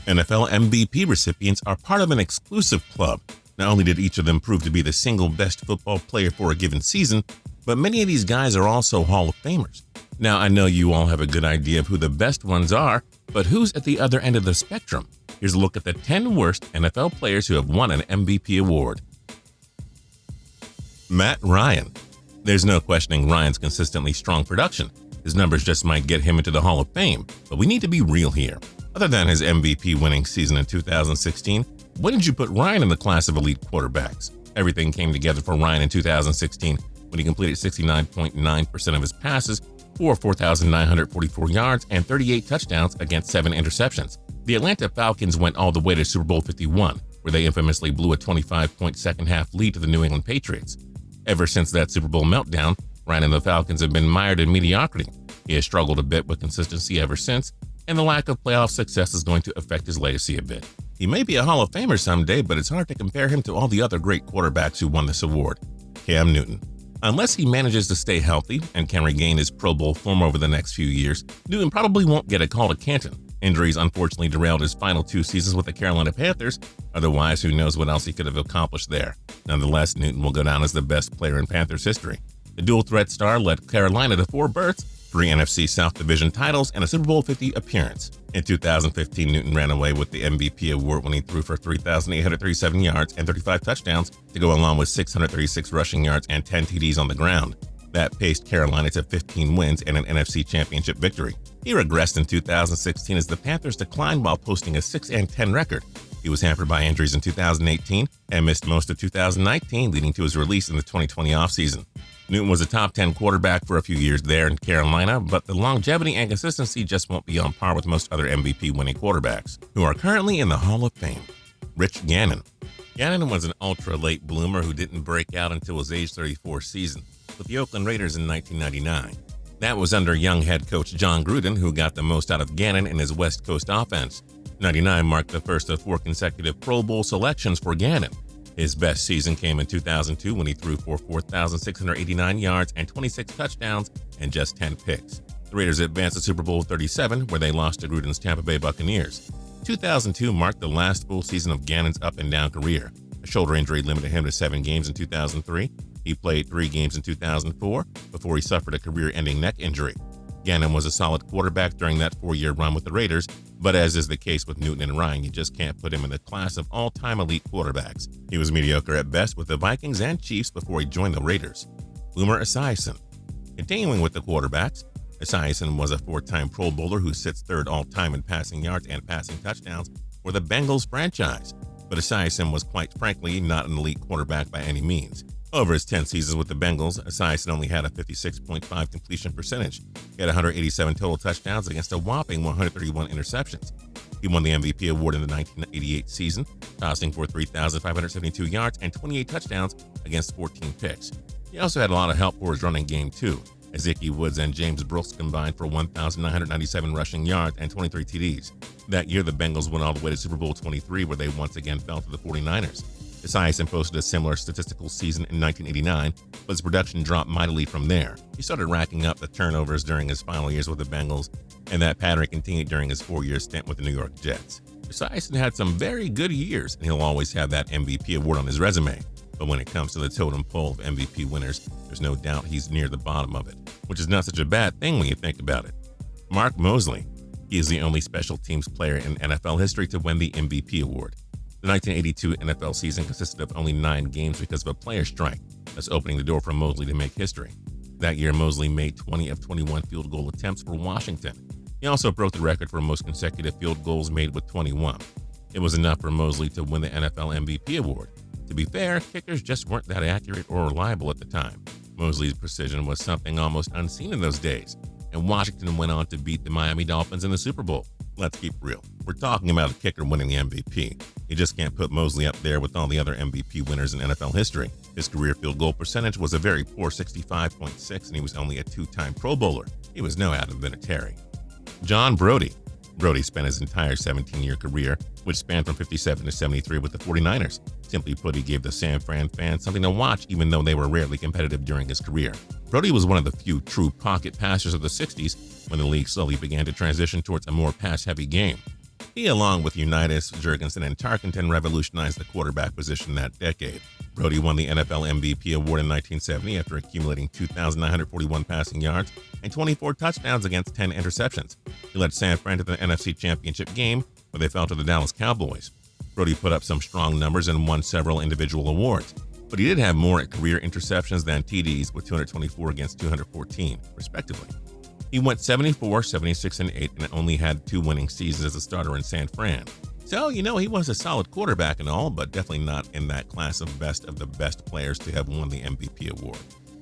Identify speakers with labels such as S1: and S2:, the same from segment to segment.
S1: NFL MVP recipients are part of an exclusive club. Not only did each of them prove to be the single best football player for a given season, but many of these guys are also Hall of Famers. Now, I know you all have a good idea of who the best ones are, but who's at the other end of the spectrum? Here's a look at the 10 worst NFL players who have won an MVP award. Matt Ryan. There's no questioning Ryan's consistently strong production. His numbers just might get him into the Hall of Fame, but we need to be real here. Other than his MVP winning season in 2016, when did you put Ryan in the class of elite quarterbacks? Everything came together for Ryan in 2016 when he completed 69.9% of his passes for 4,944 yards and 38 touchdowns against 7 interceptions. The Atlanta Falcons went all the way to Super Bowl 51, where they infamously blew a 25-point second-half lead to the New England Patriots. Ever since that Super Bowl meltdown, Ryan and the Falcons have been mired in mediocrity. He has struggled a bit with consistency ever since, and the lack of playoff success is going to affect his legacy a bit. He may be a Hall of Famer someday, but it's hard to compare him to all the other great quarterbacks who won this award. Cam Newton. Unless he manages to stay healthy and can regain his Pro Bowl form over the next few years, Newton probably won't get a call to Canton. Injuries unfortunately derailed his final 2 seasons with the Carolina Panthers. Otherwise, who knows what else he could have accomplished there. Nonetheless, Newton will go down as the best player in Panthers history. The dual-threat star led Carolina to 4 berths, 3 NFC South Division titles, and a Super Bowl 50 appearance. In 2015, Newton ran away with the MVP award when he threw for 3,837 yards and 35 touchdowns to go along with 636 rushing yards and 10 TDs on the ground. That paced Carolina to 15 wins and an NFC Championship victory. He regressed in 2016 as the Panthers declined while posting a 6-10 record. He was hampered by injuries in 2018 and missed most of 2019, leading to his release in the 2020 offseason. Newton was a top 10 quarterback for a few years there in Carolina, but the longevity and consistency just won't be on par with most other MVP-winning quarterbacks, who are currently in the Hall of Fame. Rich Gannon. Gannon was an ultra-late bloomer who didn't break out until his age 34 season with the Oakland Raiders in 1999. That was under young head coach John Gruden, who got the most out of Gannon in his West Coast offense. 99 marked the first of 4 consecutive Pro Bowl selections for Gannon. His best season came in 2002 when he threw for 4,689 yards and 26 touchdowns and just 10 picks. The Raiders advanced to Super Bowl 37, where they lost to Gruden's Tampa Bay Buccaneers. 2002 marked the last full season of Gannon's up-and-down career. A shoulder injury limited him to 7 games in 2003. He played 3 games in 2004 before he suffered a career-ending neck injury. Gannon was a solid quarterback during that 4-year run with the Raiders, but as is the case with Newton and Ryan, you just can't put him in the class of all-time elite quarterbacks. He was mediocre at best with the Vikings and Chiefs before he joined the Raiders. Boomer Esiason. Continuing with the quarterbacks, Esiason was a 4-time Pro Bowler who sits 3rd all-time in passing yards and passing touchdowns for the Bengals franchise. But Esiason was quite frankly not an elite quarterback by any means. Over his 10 seasons with the Bengals, Scythe only had a 56.5 completion percentage. He had 187 total touchdowns against a whopping 131 interceptions. He won the MVP award in the 1988 season, tossing for 3,572 yards and 28 touchdowns against 14 picks. He also had a lot of help for his running game too, as Ickey Woods and James Brooks combined for 1,997 rushing yards and 23 TDs. That year, the Bengals went all the way to Super Bowl 23, where they once again fell to the 49ers. Esiason posted a similar statistical season in 1989, but his production dropped mightily from there. He started racking up the turnovers during his final years with the Bengals, and that pattern continued during his 4-year stint with the New York Jets. Esiason had some very good years, and he'll always have that MVP award on his resume. But when it comes to the totem pole of MVP winners, there's no doubt he's near the bottom of it, which is not such a bad thing when you think about it. Mark Mosley. He is the only special teams player in NFL history to win the MVP award. The 1982 NFL season consisted of only 9 games because of a player strike, thus opening the door for Mosley to make history. That year, Mosley made 20 of 21 field goal attempts for Washington. He also broke the record for most consecutive field goals made with 21. It was enough for Mosley to win the NFL MVP award. To be fair, kickers just weren't that accurate or reliable at the time. Mosley's precision was something almost unseen in those days, and Washington went on to beat the Miami Dolphins in the Super Bowl. Let's keep real. We're talking about a kicker winning the MVP. You just can't put Mosley up there with all the other MVP winners in NFL history. His career field goal percentage was a very poor 65.6, and he was only a 2-time Pro Bowler. He was no Adam Vinatieri. John Brody. Brody spent his entire 17-year career, which spanned from 57 to 73 with the 49ers. Simply put, he gave the San Fran fans something to watch even though they were rarely competitive during his career. Brody was one of the few true pocket passers of the 60s when the league slowly began to transition towards a more pass-heavy game. He, along with Unitas, Jurgensen, and Tarkenton, revolutionized the quarterback position that decade. Brody won the NFL MVP award in 1970 after accumulating 2,941 passing yards and 24 touchdowns against 10 interceptions. He led San Fran to the NFC Championship game, where they fell to the Dallas Cowboys. Brody put up some strong numbers and won several individual awards, but he did have more career interceptions than TDs, with 224 against 214, respectively. He went 74, 76, and 8 and only had 2 winning seasons as a starter in San Fran. So, he was a solid quarterback and all, but definitely not in that class of the best players to have won the MVP award.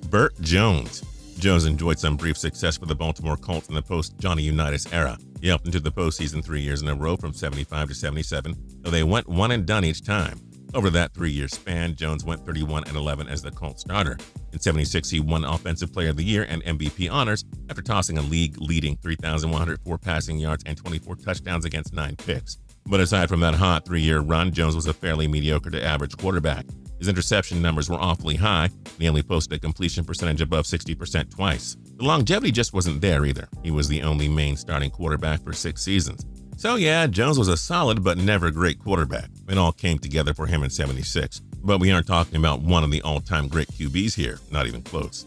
S1: Bert Jones. Jones enjoyed some brief success for the Baltimore Colts in the post-Johnny Unitas era. He helped into the postseason 3 years in a row from 75 to 77, though they went one and done each time. Over that 3-year span, Jones went 31-11 as the Colts starter. In 76, he won Offensive Player of the Year and MVP honors after tossing a league-leading 3,104 passing yards and 24 touchdowns against 9 picks. But aside from that hot 3-year run, Jones was a fairly mediocre to average quarterback. His interception numbers were awfully high, and he only posted a completion percentage above 60% twice. The longevity just wasn't there either. He was the only main starting quarterback for 6 seasons. So yeah, Jones was a solid but never great quarterback. It all came together for him in 76. But we aren't talking about one of the all-time great QBs here, not even close.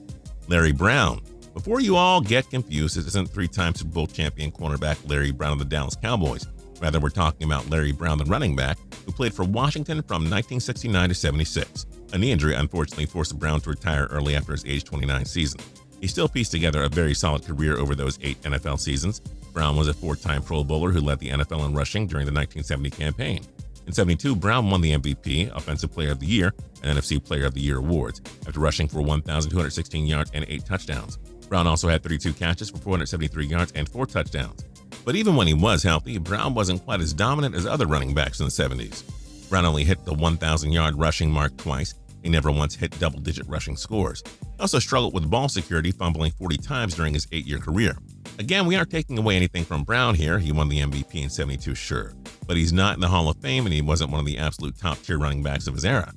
S1: Larry Brown. Before you all get confused, this isn't 3-time Super Bowl champion cornerback Larry Brown of the Dallas Cowboys. Rather, we're talking about Larry Brown, the running back, who played for Washington from 1969 to 76. A knee injury unfortunately forced Brown to retire early after his age 29 season. He still pieced together a very solid career over those 8 NFL seasons. Brown was a 4-time Pro Bowler who led the NFL in rushing during the 1970 campaign. In 72, Brown won the MVP, Offensive Player of the Year, and NFC Player of the Year awards after rushing for 1,216 yards and 8 touchdowns. Brown also had 32 catches for 473 yards and 4 touchdowns. But even when he was healthy, Brown wasn't quite as dominant as other running backs in the 70s. Brown only hit the 1,000-yard rushing mark twice. He never once hit double-digit rushing scores. He also struggled with ball security, fumbling 40 times during his 8-year career. Again, we aren't taking away anything from Brown here. He won the MVP in 72, sure. But he's not in the Hall of Fame, and he wasn't one of the absolute top-tier running backs of his era.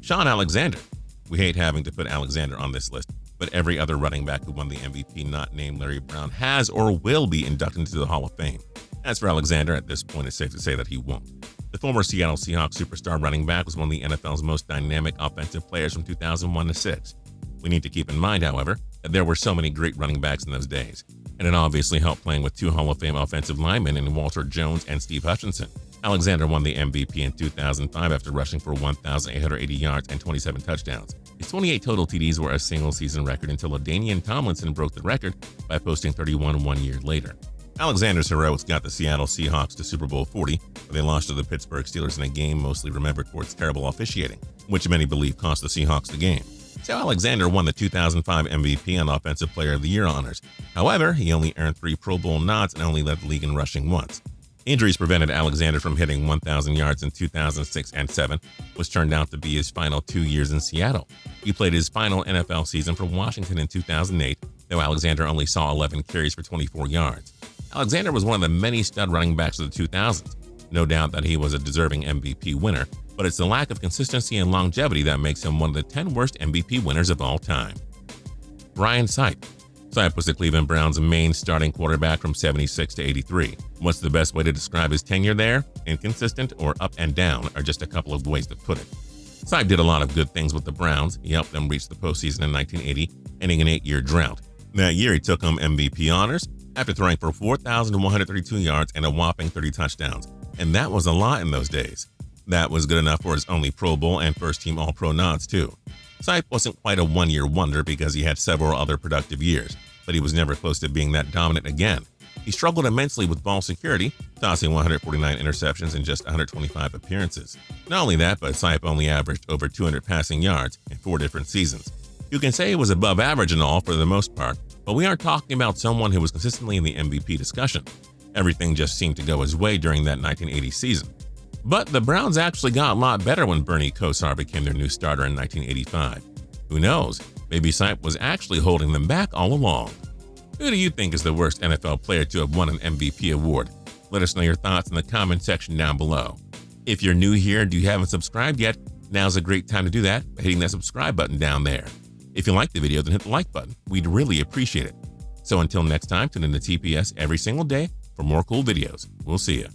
S1: Shaun Alexander. We hate having to put Alexander on this list, but every other running back who won the MVP not named Larry Brown has or will be inducted into the Hall of Fame. As for Alexander, at this point it's safe to say that he won't. The former Seattle Seahawks superstar running back was one of the NFL's most dynamic offensive players from 2001 to 6. We need to keep in mind, however, that there were so many great running backs in those days, and it obviously helped playing with 2 Hall of Fame offensive linemen in Walter Jones and Steve Hutchinson. Alexander won the MVP in 2005 after rushing for 1,880 yards and 27 touchdowns. His 28 total TDs were a single-season record until LaDainian Tomlinson broke the record by posting 31 1 year later. Alexander's heroics got the Seattle Seahawks to Super Bowl 40, where they lost to the Pittsburgh Steelers in a game mostly remembered for its terrible officiating, which many believe cost the Seahawks the game. So Alexander won the 2005 MVP and Offensive Player of the Year honors. However, he only earned 3 Pro Bowl nods and only led the league in rushing once. Injuries prevented Alexander from hitting 1,000 yards in 2006 and 7, which turned out to be his final 2 years in Seattle. He played his final NFL season for Washington in 2008, though Alexander only saw 11 carries for 24 yards. Alexander was one of the many stud running backs of the 2000s. No doubt that he was a deserving MVP winner, but it's the lack of consistency and longevity that makes him one of the 10 worst MVP winners of all time. Brian Scythe. Scythe was the Cleveland Browns' main starting quarterback from 76 to 83. What's the best way to describe his tenure there? Inconsistent or up and down are just a couple of ways to put it. Scythe did a lot of good things with the Browns. He helped them reach the postseason in 1980, ending an 8-year drought. That year, he took home MVP honors after throwing for 4,132 yards and a whopping 30 touchdowns. And that was a lot in those days. That was good enough for his only Pro Bowl and first-team All-Pro nods, too. Scythe wasn't quite a one-year wonder because he had several other productive years, but he was never close to being that dominant again. He struggled immensely with ball security, tossing 149 interceptions in just 125 appearances. Not only that, but Scythe only averaged over 200 passing yards in 4 different seasons. You can say he was above average and all for the most part, but we aren't talking about someone who was consistently in the MVP discussion. Everything just seemed to go his way during that 1980 season. But the Browns actually got a lot better when Bernie Kosar became their new starter in 1985. Who knows, maybe Scythe was actually holding them back all along. Who do you think is the worst NFL player to have won an MVP award? Let us know your thoughts in the comment section down below. If you're new here and you haven't subscribed yet, now's a great time to do that by hitting that subscribe button down there. If you liked the video, then hit the like button. We'd really appreciate it. So until next time, tune in to TPS every single day for more cool videos. We'll see you.